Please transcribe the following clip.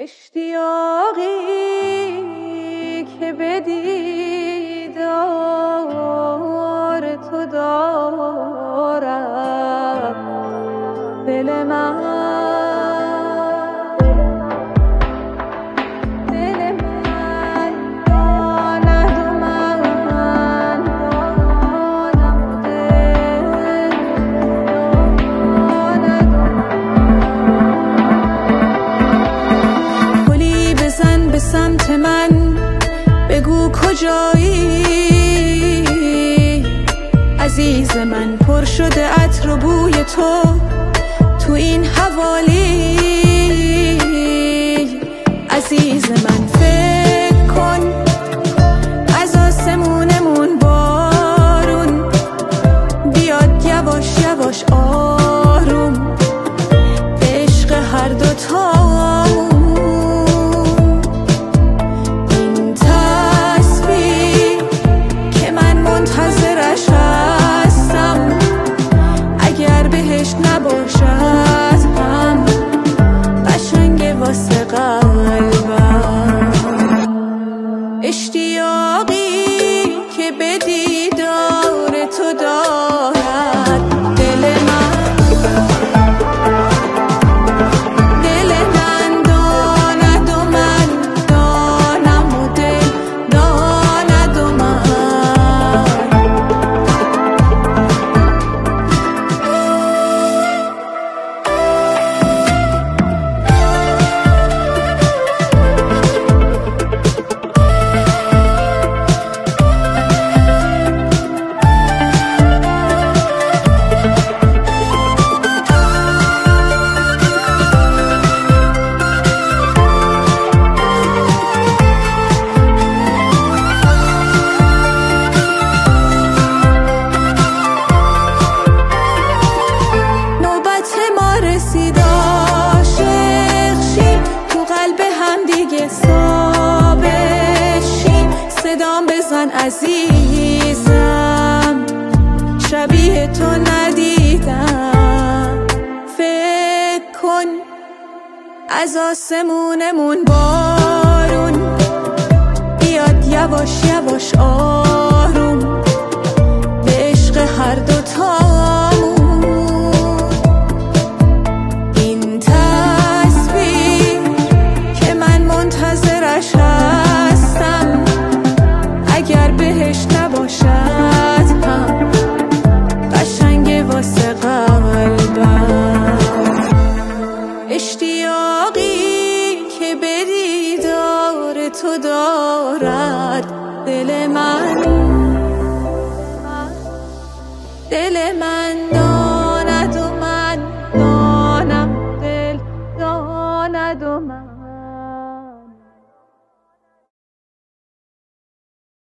اشتیاقی که به دیدار تو دارم دل من سمت من بگو کجایی عزیز من، پر شده عطر و بوی تو این حوالی عزیز من. فکر کن از آسمونمون بارون بیاد یواش یواش آروم به عشق هر دوتا. نباشد هم قشنگ واسه قلبم، اشتیاقی که به دیدار تو دارد دل من. دل من داند و من دانم و دل داند و من. صدام بزن عزیزم، شبیه تو ندیدم. فکر کن از آسمونمون بارون بیاد یواش یواش آروم به عشق هر دوتامون. این تصویر که من منتظرش هستم اگر بهش نباشد هم قشنگ واسه قلبم، اشتیاقی که به دیدار تو دارد دل من. دل من داند و من دانم، دل داند و من.